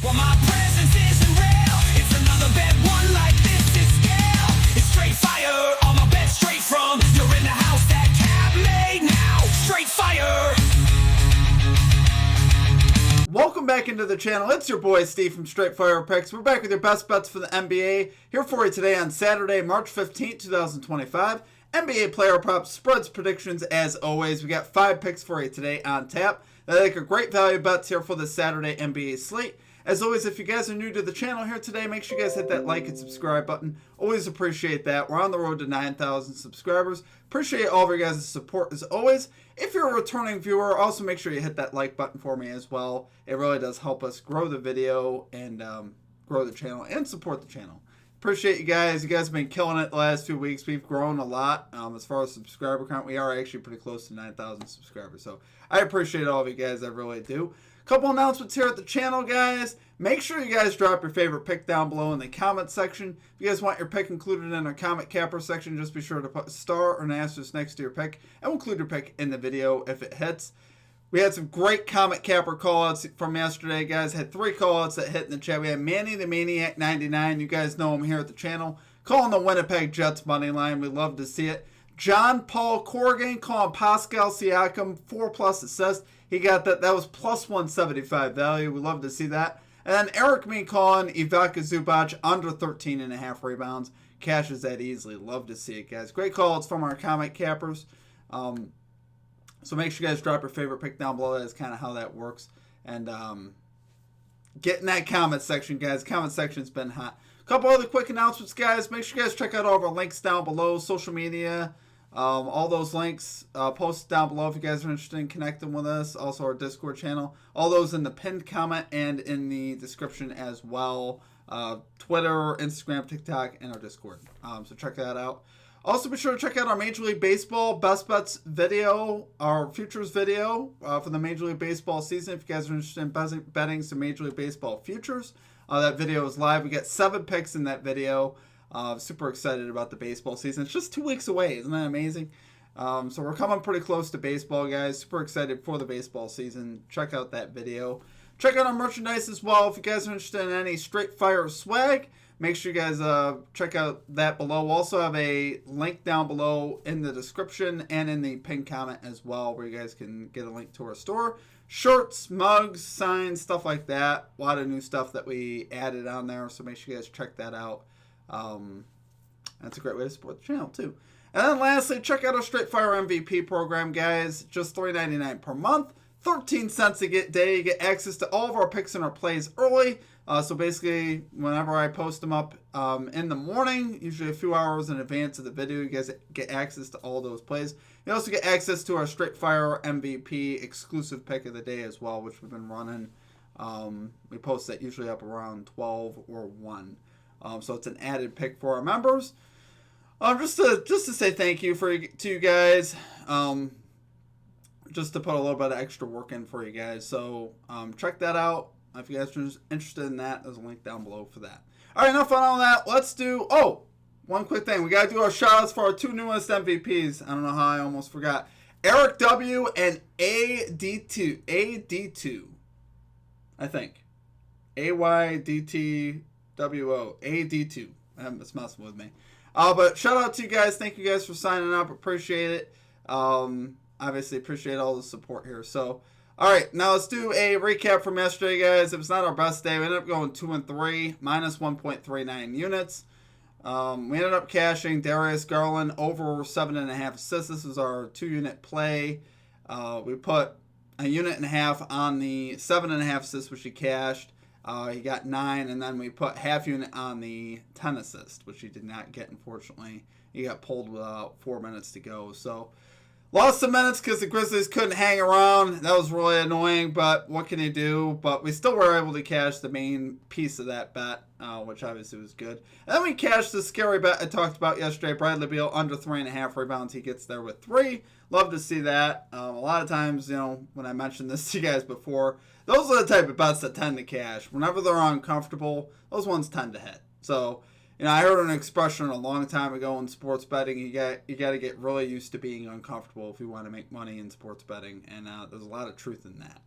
Well, my presence isn't real. It's another bad one like this is scale. It's straight fire, all my bets straight from. You're in the house that Cap made now. Straight fire. Welcome back into the channel. It's your boy Steve from Straight Fire Picks. We're back with your best bets for the NBA. Here for you today on Saturday, March 15th, 2025. NBA player props, spreads, predictions as always. We got 5 picks for you today on tap. I think are great value bets here for the Saturday NBA slate. As always, if you guys are new to the channel here today, make sure you guys hit that like and subscribe button. Always appreciate that. We're on the road to 9,000 subscribers. Appreciate all of your guys' support as always. If you're a returning viewer, also make sure you hit that like button for me as well. It really does help us grow the video and grow the channel and support the channel. Appreciate you guys. You guys have been killing it the last few weeks. We've grown a lot as far as subscriber count. We are actually pretty close to 9,000 subscribers. So I appreciate all of you guys. I really do. Couple announcements here at the channel, guys. Make sure you guys drop your favorite pick down below in the comment section. If you guys want your pick included in our comment capper section, just be sure to put a star or an asterisk next to your pick, and we'll include your pick in the video if it hits. We had some great comment capper callouts from yesterday, guys. Had 3 callouts that hit in the chat. We had Manny the Maniac 99. You guys know him here at the channel. Calling the Winnipeg Jets money line. We love to see it. John Paul Corrigan calling Pascal Siakam 4+ assists. He got that. That was plus 175 value. We love to see that. And then Eric me calling Ivica Zubac under 13.5 rebounds. Cashes that easily. Love to see it, guys. Great calls from our comment cappers. So make sure you guys drop your favorite pick down below. That's kind of how that works. And get in that comment section, guys. Comment section's been hot. A couple other quick announcements, guys. Make sure you guys check out all of our links down below. Social media. All those links posted down below if you guys are interested in connecting with us. Also our Discord channel. All those in the pinned comment and in the description as well. Twitter, Instagram, TikTok, and our Discord. So check that out. Also be sure to check out our Major League Baseball Best Bets video, our futures video for the Major League Baseball season. If you guys are interested in betting some Major League Baseball futures, that video is live. We got 7 picks in that video. Super excited about the baseball season. It's just 2 weeks away. Isn't that amazing? So we're coming pretty close to baseball, guys. Super excited for the baseball season. Check out that video. Check out our merchandise as well. If you guys are interested in any Straight Fire swag, make sure you guys check out that below. We'll also have a link down below in the description and in the pinned comment as well, where you guys can get a link to our store. Shirts, mugs, signs, stuff like that. A lot of new stuff that we added on there, so make sure you guys check that out. That's a great way to support the channel too. And then lastly, check out our Straight Fire MVP program, guys. Just $3.99 per month, 13 cents a day. You get access to all of our picks and our plays early. So basically, whenever I post them up in the morning, usually a few hours in advance of the video, you guys get access to all those plays. You also get access to our Straight Fire MVP exclusive pick of the day as well, which we've been running. We post that usually up around 12 or 1. So it's an added pick for our members. Just to say thank you to you guys. Just to put a little bit of extra work in for you guys. So check that out. If you guys are interested in that, there's a link down below for that. All right, enough on all that. Let's do... Oh, one quick thing. We got to do our shout-outs for our 2 newest MVPs. I don't know how I almost forgot. Eric W. and AD2. AD2. I think. AYDT... WO AD2. It's messing with me. But shout out to you guys. Thank you guys for signing up. Appreciate it. Obviously appreciate all the support here. So, all right, now let's do a recap from yesterday, guys. It was not our best day. We ended up going 2-3, minus 1.39 units. We ended up cashing Darius Garland over 7.5 assists. This was our 2-unit play. We put a unit and a half on the 7.5 assists, which he cashed. He got 9, and then we put half unit on the 10 assist, which he did not get, unfortunately. He got pulled with about 4 minutes to go. So, lost some minutes because the Grizzlies couldn't hang around. That was really annoying, but what can you do? But we still were able to cash the main piece of that bet, which obviously was good. And then we cashed the scary bet I talked about yesterday. Bradley Beal under 3.5 rebounds. He gets there with 3. Love to see that. A lot of times, when I mentioned this to you guys before, those are the type of bets that tend to cash. Whenever they're uncomfortable, those ones tend to hit. So, I heard an expression a long time ago in sports betting. You got to get really used to being uncomfortable if you want to make money in sports betting, and there's a lot of truth in that.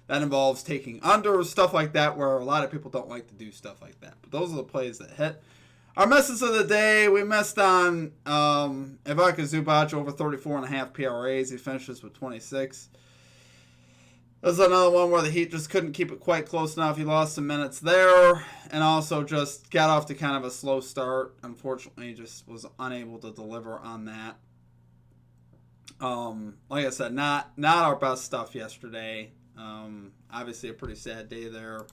That involves taking unders, stuff like that, where a lot of people don't like to do stuff like that. But those are the plays that hit. Our misses of the day, we missed on Ivica Zubac over 34.5 PRAs. He finishes with 26. There's another one where the Heat just couldn't keep it quite close enough. He lost some minutes there and also just got off to kind of a slow start. Unfortunately, just was unable to deliver on that. Like I said, not our best stuff yesterday. Obviously, a pretty sad day there.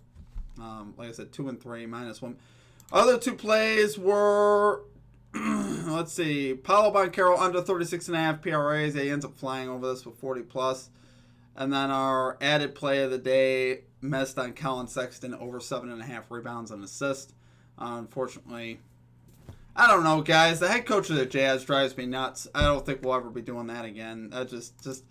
Like I said, 2 and 3, -1. Other two plays were, let's see, Paolo Banchero under 36.5 PRAs. He ends up flying over this with 40+. And then our added play of the day missed on Colin Sexton over 7.5 rebounds and assists. Unfortunately, I don't know, guys. The head coach of the Jazz drives me nuts. I don't think we'll ever be doing that again. That just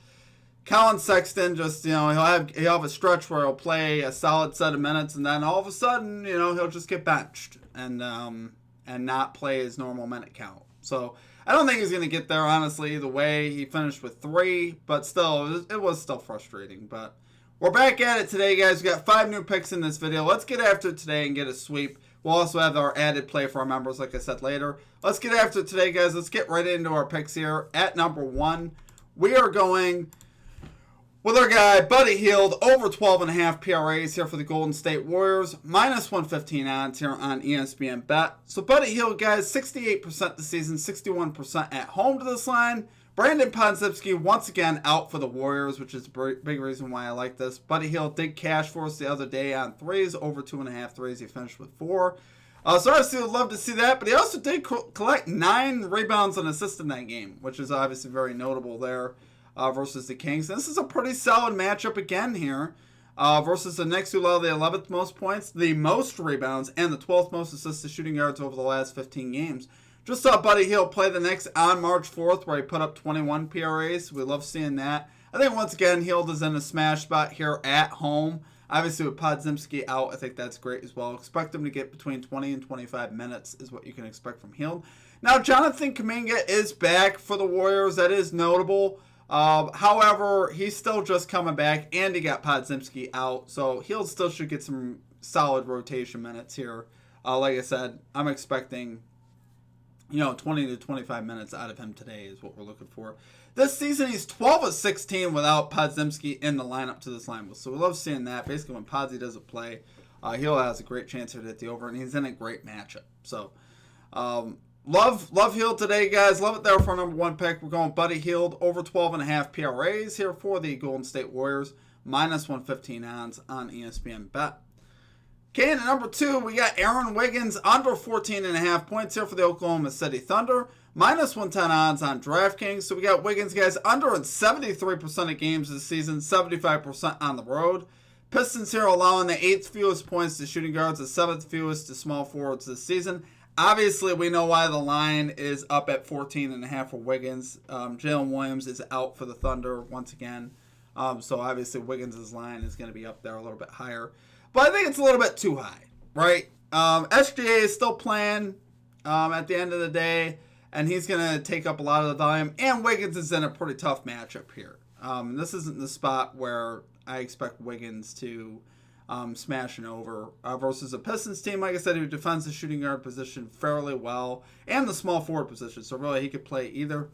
Colin Sexton, just, he'll have a stretch where he'll play a solid set of minutes, and then all of a sudden, he'll just get benched and not play his normal minute count. So I don't think he's going to get there, honestly, either way. He finished with 3, but still, it was still frustrating. But we're back at it today, guys. We got 5 new picks in this video. Let's get after it today and get a sweep. We'll also have our added play for our members, like I said, later. Let's get after it today, guys. Let's get right into our picks here. At number 1, we are going with our guy, Buddy Hield, over 12.5 PRAs here for the Golden State Warriors. -115 odds here on ESPN Bet. So Buddy Hield, guys, 68% this season, 61% at home to this line. Brandon Podziemski once again out for the Warriors, which is a big reason why I like this. Buddy Hield did cash for us the other day on threes, over 2.5 threes. He finished with 4. So obviously would love to see that, but he also did collect 9 rebounds and assists in that game, which is obviously very notable there. Versus the Kings. This is a pretty solid matchup again here versus the Knicks, who allow the 11th most points, the most rebounds, and the 12th most assists to shooting yards over the last 15 games. Just saw Buddy Hield play the Knicks on March 4th, where he put up 21 PRAs. We love seeing that. I think once again, Hield is in a smash spot here at home. Obviously, with Podziemski out, I think that's great as well. Expect him to get between 20 and 25 minutes is what you can expect from Hield. Now, Jonathan Kuminga is back for the Warriors. That is notable. However, he's still just coming back, and he got Podziemski out, so Hield still should get some solid rotation minutes here. Like I said, I'm expecting, 20 to 25 minutes out of him today is what we're looking for. This season, he's 12 of 16 without Podziemski in the lineup to this line. So we love seeing that. Basically, when Podzie doesn't play, Hield has a great chance here to hit the over, and he's in a great matchup. So, Love Hield today, guys. Love it there for our number 1 pick. We're going Buddy Hield over 12.5 PRAs here for the Golden State Warriors. -115 odds on ESPN Bet. Okay, and at number 2, we got Aaron Wiggins under 14.5 points here for the Oklahoma City Thunder. -110 odds on DraftKings. So we got Wiggins, guys, under in 73% of games this season, 75% on the road. Pistons here allowing the 8th fewest points to shooting guards, the 7th fewest to small forwards this season. Obviously, we know why the line is up at 14.5 for Wiggins. Jalen Williams is out for the Thunder once again. So obviously, Wiggins' line is going to be up there a little bit higher. But I think it's a little bit too high, right? SGA is still playing at the end of the day, and he's going to take up a lot of the volume. And Wiggins is in a pretty tough matchup here. This isn't the spot where I expect Wiggins to smashing over versus a Pistons team, like I said, who defends the shooting guard position fairly well and the small forward position. So really, he could play either,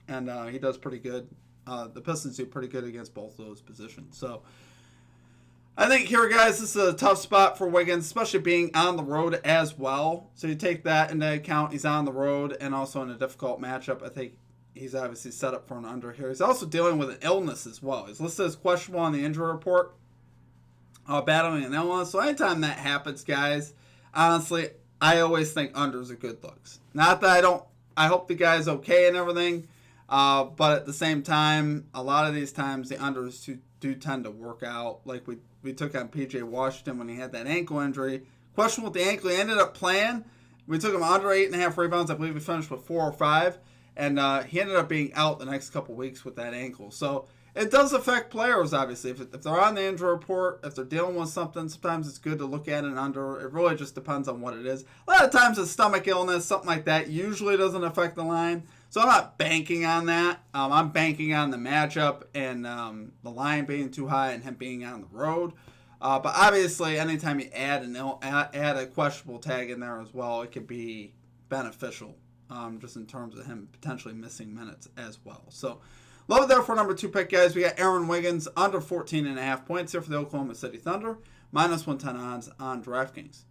and he does pretty good. The Pistons do pretty good against both of those positions. So I think here, guys, this is a tough spot for Wiggins, especially being on the road as well. So you take that into account. He's on the road and also in a difficult matchup. I think he's obviously set up for an under here. He's also dealing with an illness as well. He's listed as questionable on the injury report. Battling an illness. So anytime that happens, guys, honestly, I always think unders are good looks. Not that I hope the guy's okay and everything, but at the same time, a lot of these times the unders do tend to work out. Like we took on PJ Washington when he had that ankle injury. Questionable with the ankle. He ended up playing. We took him under 8.5 rebounds. I believe he finished with 4 or 5. And he ended up being out the next couple weeks with that ankle. So it does affect players, obviously. If they're on the injury report, if they're dealing with something, sometimes it's good to look at an under. It really just depends on what it is. A lot of times a stomach illness, something like that, usually doesn't affect the line. So I'm not banking on that. I'm banking on the matchup and the line being too high and him being on the road. But obviously, anytime you add a questionable tag in there as well, it could be beneficial, just in terms of him potentially missing minutes as well. So, love it there for number 2 pick, guys. We got Aaron Wiggins under 14.5 points here for the Oklahoma City Thunder, minus 110 odds on DraftKings.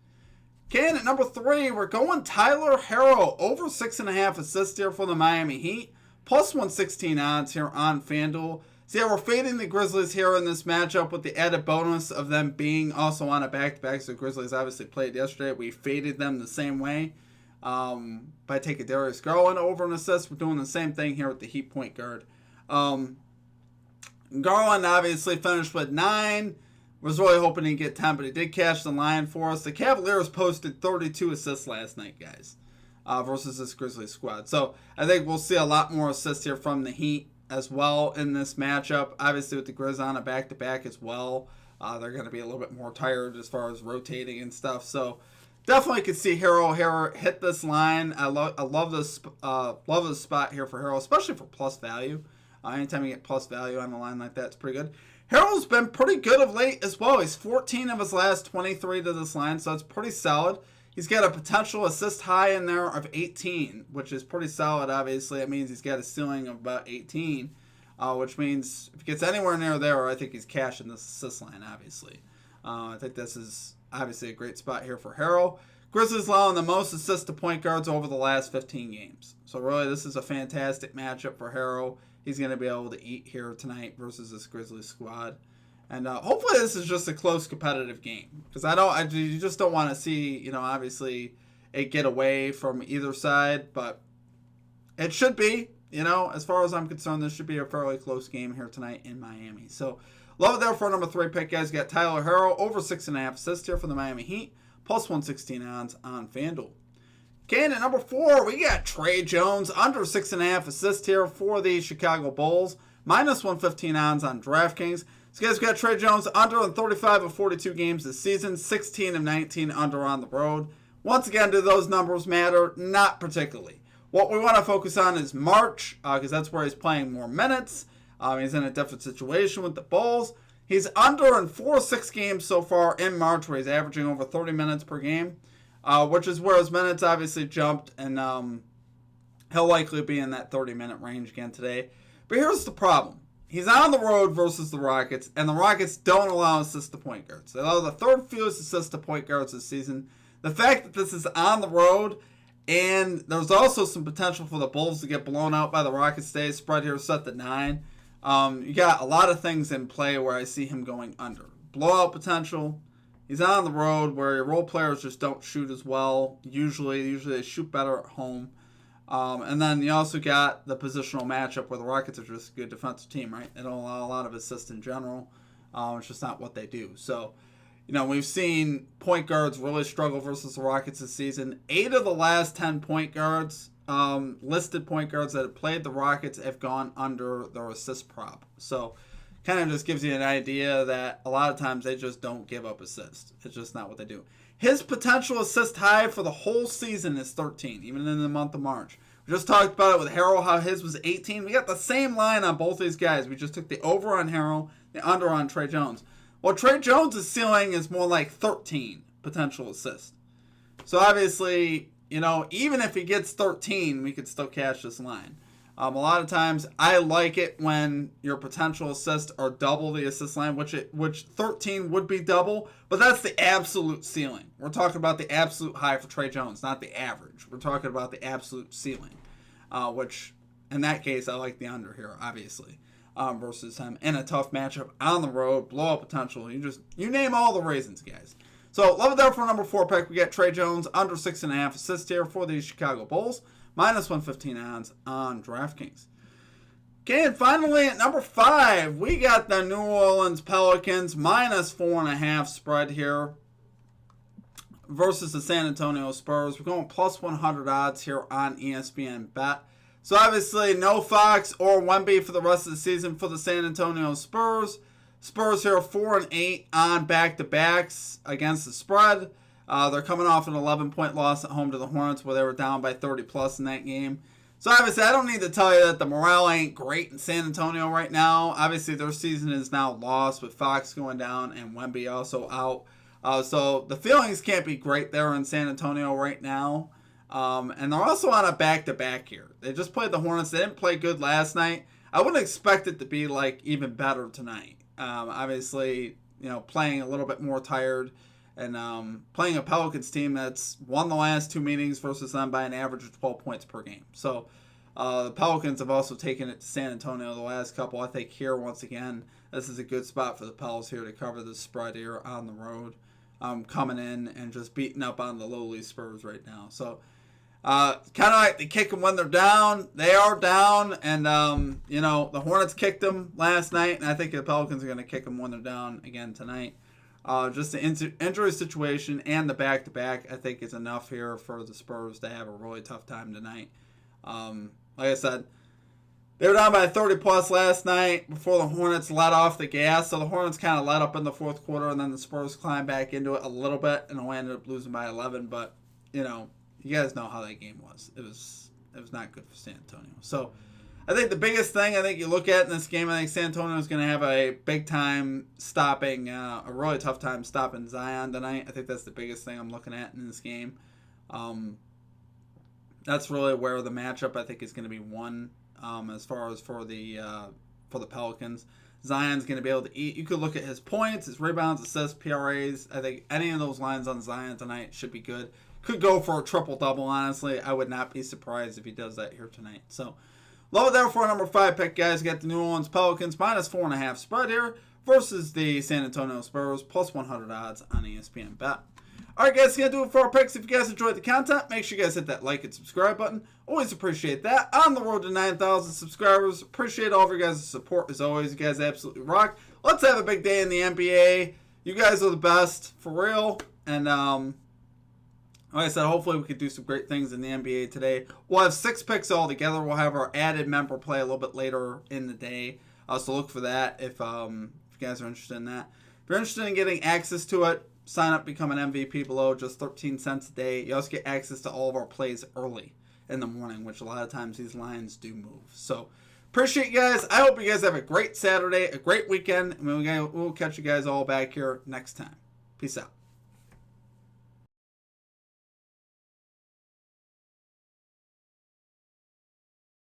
Okay, and at number 3, we're going Tyler Herro, over 6.5 assists here for the Miami Heat, plus 116 odds here on FanDuel. So yeah, we're fading the Grizzlies here in this matchup with the added bonus of them being also on a back-to-back. So the Grizzlies obviously played yesterday. We faded them the same way by taking Darius Garland over an assist. We're doing the same thing here with the Heat point guard. Garland obviously finished with 9. Was really hoping he'd get 10, but he did cash the line for us. The Cavaliers posted 32 assists last night, guys, versus this Grizzlies squad. So I think we'll see a lot more assists here from the Heat as well in this matchup. Obviously with the Grizz on a back-to-back as well, they're going to be a little bit more tired as far as rotating and stuff. So definitely could see Herro hit this line. I love this spot here for Herro, especially for plus value. Anytime you get plus value on a line like that, it's pretty good. Herro's been pretty good of late as well. He's 14 of his last 23 to this line, so it's pretty solid. He's got a potential assist high in there of 18, which is pretty solid, obviously. It means he's got a ceiling of about 18, which means if he gets anywhere near there, I think he's cashing this assist line, obviously. I think this is obviously a great spot here for Herro. Grizzlies allowing the most assists to point guards over the last 15 games. So really, this is a fantastic matchup for Herro. He's going to be able to eat here tonight versus this Grizzlies squad. And hopefully this is just a close competitive game. Because you just don't want to see, obviously it get away from either side. But it should be, as far as I'm concerned, this should be a fairly close game here tonight in Miami. So love it there for number 3 pick, guys. You got Tyler Herro, over 6.5 assists here for the Miami Heat, plus 116 odds on FanDuel. Okay, and at number 4, we got Tre Jones, under 6.5 assists here for the Chicago Bulls, minus 115 odds on DraftKings. So guys, we got Tre Jones under in 35 of 42 games this season, 16 of 19 under on the road. Once again, do those numbers matter? Not particularly. What we want to focus on is March, because that's where he's playing more minutes. He's in a different situation with the Bulls. He's under in 4 of 6 games so far in March, where he's averaging over 30 minutes per game. Which is where his minutes obviously jumped, and he'll likely be in that 30-minute range again today. But here's the problem. He's on the road versus the Rockets, and the Rockets don't allow assists to point guards. They allow the 3rd fewest assists to point guards this season. The fact that this is on the road, and there's also some potential for the Bulls to get blown out by the Rockets today. Spread here set to 9. You got a lot of things in play where I see him going under. Blowout potential. He's on the road where your role players just don't shoot as well. Usually they shoot better at home. And then you also got the positional matchup where the Rockets are just a good defensive team, right? They don't allow a lot of assists in general. It's just not what they do. So, we've seen point guards really struggle versus the Rockets this season. 8 of the last 10 point guards, listed point guards that have played the Rockets have gone under their assist prop. So, kind of just gives you an idea that a lot of times they just don't give up assists. It's just not what they do. His potential assist high for the whole season is 13, even in the month of March. We just talked about it with Herro, how his was 18. We got the same line on both these guys. We just took the over on Herro, the under on Tre Jones. Well, Tre Jones' ceiling is more like 13 potential assists. So obviously, even if he gets 13, we could still cash this line. A lot of times, I like it when your potential assists are double the assist line, which 13 would be double, but that's the absolute ceiling. We're talking about the absolute high for Tre Jones, not the average. We're talking about the absolute ceiling, which in that case, I like the under here, obviously, versus him in a tough matchup on the road, blowout potential. You name all the reasons, guys. So love it there for number 4 pick. We got Tre Jones under 6.5 assists here for the Chicago Bulls. Minus 115 odds on DraftKings. Okay, and finally at number 5, we got the New Orleans Pelicans minus 4.5 spread here versus the San Antonio Spurs. We're going plus 100 odds here on ESPN Bet. So obviously no Fox or Wemby for the rest of the season for the San Antonio Spurs. Spurs here 4-8 on back-to-backs against the spread. They're coming off an 11-point loss at home to the Hornets where they were down by 30-plus in that game. So obviously, I don't need to tell you that the morale ain't great in San Antonio right now. Obviously, their season is now lost with Fox going down and Wemby also out. So the feelings can't be great there in San Antonio right now. And they're also on a back-to-back here. They just played the Hornets. They didn't play good last night. I wouldn't expect it to be like even better tonight. Obviously, playing a little bit more tired and playing a Pelicans team that's won the last two meetings versus them by an average of 12 points per game. So the Pelicans have also taken it to San Antonio the last couple. I think here, once again, this is a good spot for the Pels here to cover the spread here on the road, coming in and just beating up on the lowly Spurs right now. So kind of like they kick them when they're down. They are down, and the Hornets kicked them last night, and I think the Pelicans are going to kick them when they're down again tonight. Just the injury situation and the back-to-back, I think, is enough here for the Spurs to have a really tough time tonight. Like I said, they were down by 30-plus last night before the Hornets let off the gas. So the Hornets kind of let up in the fourth quarter, and then the Spurs climbed back into it a little bit, and only ended up losing by 11. But, you guys know how that game was. It was not good for San Antonio. So I think the biggest thing you look at in this game, I think San Antonio is going to have a big time stopping, a really tough time stopping Zion tonight. I think that's the biggest thing I'm looking at in this game. That's really where the matchup I think is going to be won as far as for the Pelicans. Zion's going to be able to eat. You could look at his points, his rebounds, assists, PRAs. I think any of those lines on Zion tonight should be good. Could go for a triple-double, honestly. I would not be surprised if he does that here tonight. So, love it there for number 5 pick, guys. You got the New Orleans Pelicans minus 4.5 spread here versus the San Antonio Spurs plus 100 odds on ESPN Bet. All right, guys, that's going to do it for our picks. If you guys enjoyed the content, make sure you guys hit that like and subscribe button. Always appreciate that. On the road to 9,000 subscribers. Appreciate all of your guys' support as always. You guys absolutely rock. Let's have a big day in the NBA. You guys are the best, for real. And, like I said, hopefully we could do some great things in the NBA today. We'll have 6 picks all together. We'll have our added member play a little bit later in the day. So look for that if you guys are interested in that. If you're interested in getting access to it, sign up, become an MVP below, just 13 cents a day. You also get access to all of our plays early in the morning, which a lot of times these lines do move. So appreciate you guys. I hope you guys have a great Saturday, a great weekend, and we'll catch you guys all back here next time. Peace out.